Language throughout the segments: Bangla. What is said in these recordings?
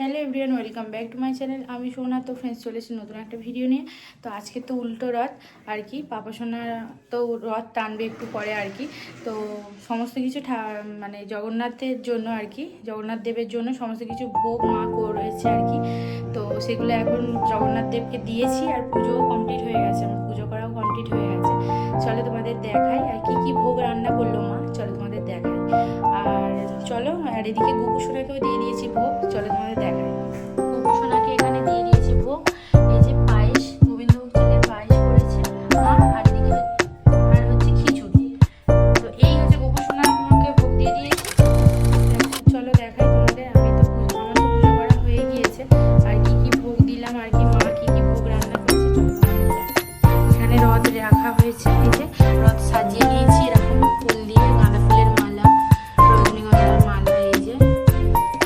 Hello everyone, welcome back to my channel. আমি সোনা। তো ফ্রেন্ডস, চলেছি নতুন একটা ভিডিও নিয়ে। তো আজকে তো উল্টো রথ আর কি, পাপা সোনা তো রথ টানবে একটু পরে আর কি। তো সমস্ত কিছু মানে জগন্নাথের জন্য আর কি, জগন্নাথ দেবের জন্য সমস্ত কিছু ভোগ মা করেছে আর কি। তো সেগুলো এখন জগন্নাথ দেবকে দিয়েছি, আর পুজোও কমপ্লিট হয়ে গেছে, আমার পুজো করাও কমপ্লিট হয়ে গেছে। চলো তোমাদের দেখাই আর কি কি ভোগ রান্না করলো মা, চলো তোমাদের দেখাই। আর চলো, আর এদিকে গোপু সোনাকেও দিয়ে দিয়েছি ভোগ, চলো তোমাদের দেখাই। গোপু সোনাকে এখানে দিয়ে দিয়েছি ভোগ, এই যে পায়েস, গোবিন্দভোগ চালের পায়েস করেছে মা, আর এদিকে আর হচ্ছে খিচুড়ি। তো এই হচ্ছে গোপু সোনাকে ভোগ দিয়ে দিয়েছি। চলো দেখাই তোমাদের। আমার তো পুজো করা হয়ে গিয়েছে, আর কি কি ভোগ দিলাম আর কি, মা কি কি ভোগ রান্না করেছে চলো তোমাদের দেখাই। এখানে রথ রাখা হয়েছে, এই যে রথ সাজিয়ে নিয়েছি এরকম ফুল দিয়ে, গাঁদা ফুলের মালা, রজনীগন্ধার মালা এই যে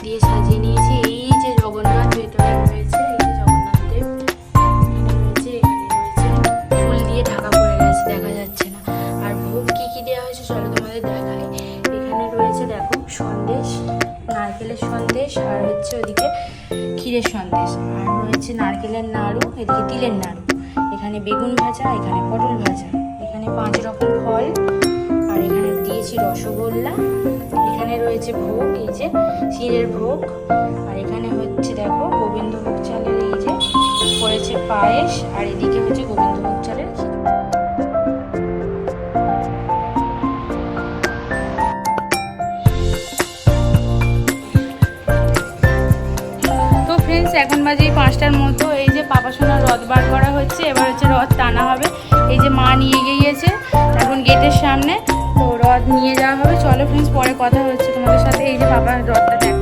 দিয়ে সাজিয়ে নিয়েছি। এই যে জগন্নাথ ভেতরে রয়েছে, এই যে জগন্নাথ দেব রয়েছে, এখানে রয়েছে ফুল দিয়ে ঢাকা পড়ে গেছে, দেখা যাচ্ছে না। আর ভোগ কি কি দেওয়া হয়েছে চলো তোমাদের দেখাই। এখানে রয়েছে দেখো সন্দেশ, নারকেলের সন্দেশ, আর হচ্ছে ওদিকে ক্ষীরের সন্দেশ, আর রয়েছে নারকেলের নাড়ু, এদিকে তিলের নাড়ু, এখানে বেগুন ভাজা, এখানে পটল ভাজা, এখানে 5 রকম ফল, আর এখানে দিয়েছি রসগোল্লা। এখানে রয়েছে ভোগ, এই যে ক্ষীরের ভোগ, আর এখানে হচ্ছে দেখো গোবিন্দভোগ চালের এই যে করেছে পায়েস, আর এদিকে হচ্ছে গোবিন্দভোগ চালের খিচুড়ি। তো ফ্রেন্ডস, এখন বাজে 5টার মতো। এই যে পাপা সোনার রথ বার করা হচ্ছে, এবার হচ্ছে রথ টানা হবে। এই যে মা নিয়ে গিয়েছে এখন গেটের সামনে, তো রথ নিয়ে যাওয়া হবে। চলো ফ্রেন্ডস, পরে কথা হচ্ছে তোমাদের সাথে। এই যে পাপার রথটা দেখো।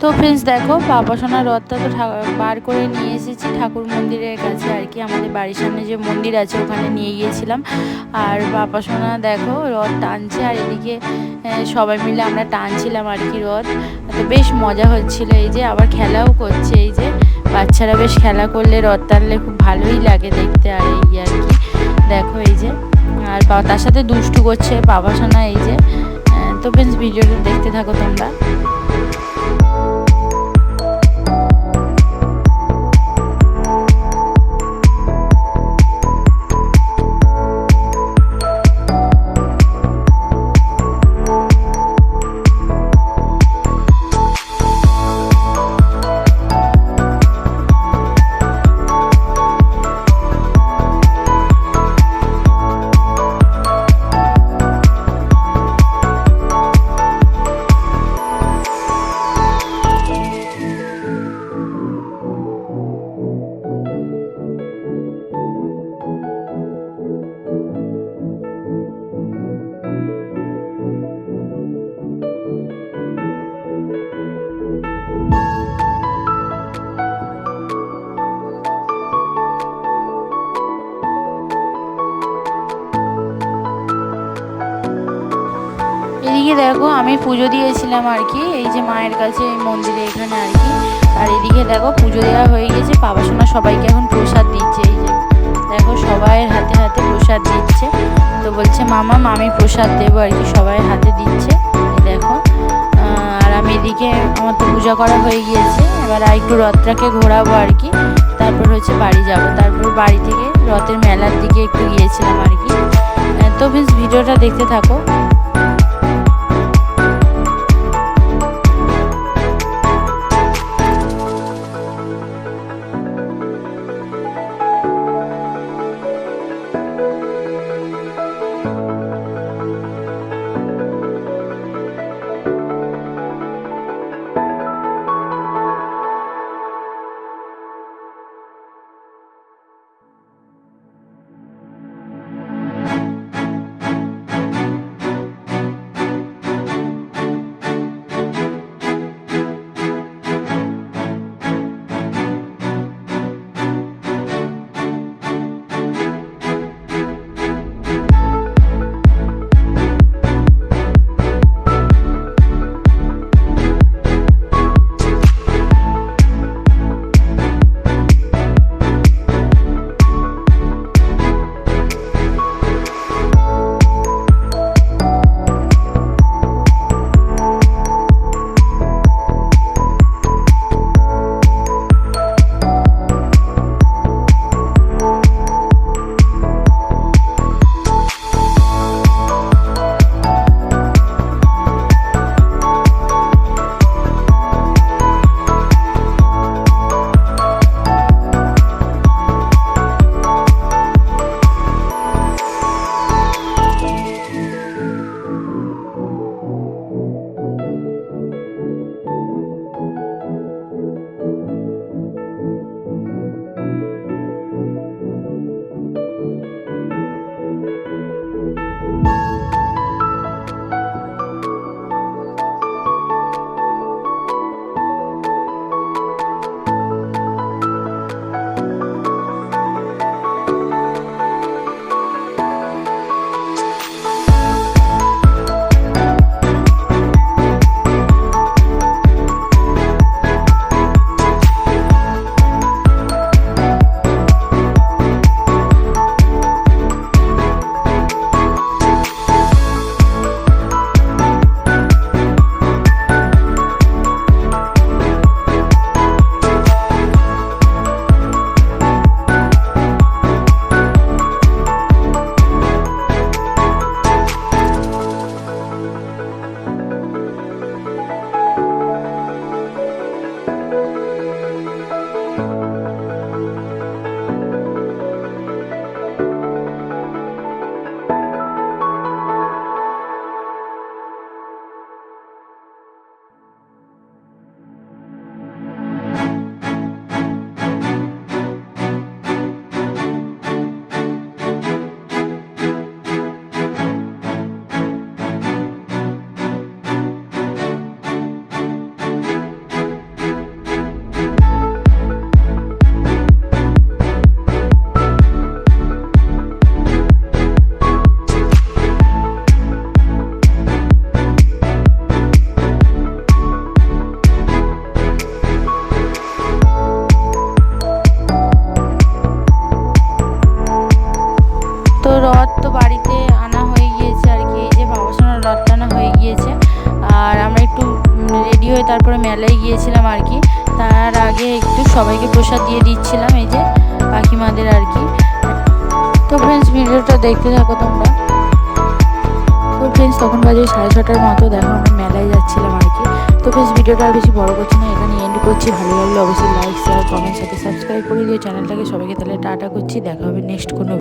তো ফ্রেন্ডস দেখো পাপা সোনার রথটা তো বার করে নিয়ে এসেছি ঠাকুর মন্দিরের কাছে আর কি, আমাদের বাড়ির সামনে যে মন্দির আছে ওখানে নিয়ে গিয়েছিলাম। আর পাপা সোনা দেখো রথ টানছে আর এদিকে সবাই মিলে আমরা টানছিলাম আর কি রথ। তো বেশ মজা হচ্ছিল, এই যে আবার খেলাও করছে, এই যে বাচ্চারা বেশ খেলা করলে রথ টানলে খুব ভালোই লাগে দেখতে। আর এই আর কি দেখো এই যে, আর তার সাথে দুষ্টু করছে পাপা সোনা এই যে। তো ফ্রেন্ডস ভিডিওটা দেখতে থাকো তোমরা। এদিকে দেখো আমি পুজো দিয়েছিলাম আর কি, এই যে মায়ের কাছে এই মন্দিরে এখানে আর কি। আর এদিকে দেখো পুজো দেওয়া হয়ে গেছে, পাপা সোনা সবাইকে এখন প্রসাদ দিচ্ছে। এই যে দেখো সবাই হাতে হাতে প্রসাদ দিচ্ছে। তো বলছে মামা আমি প্রসাদ দেবো আর কি, সবাই হাতে দিচ্ছে দেখো। আর আমি এদিকে আমার তো পূজা করা হয়ে গিয়েছে, এবার একটু রথটাকে ঘোরাবো আর কি, তারপর হচ্ছে বাড়ি যাব। তারপর বাড়ি থেকে রথের মেলার দিকে একটু গিয়েছিলাম আর কি। তো বেশ ভিডিওটা দেখতে থাকো। মেলায় গিয়েছিলাম আর কি। তার আগে একটু সবাইকে প্রসাদ দিয়ে দিচ্ছিলাম, এই যে কাকিমাদের আর কি। তো ফ্রেন্ডস ভিডিওটা দেখতে থাকো তোমরা। তো ফ্রেন্ডস তখন বাজে 6:30টার মতো, দেখো আমরা মেলায় যাচ্ছিলাম আর কি। তো ফ্রেন্ডস ভিডিওটা আর বেশি বড় করছি না, এখানে এন্ড করছি। ভালো লাগলে অবশ্যই লাইক শেয়ার কমেন্ট সাথে সাবস্ক্রাইব করে দিও চ্যানেলটাকে। সবাইকে তাহলে টাটা করছি, দেখা হবে নেক্সট কোনো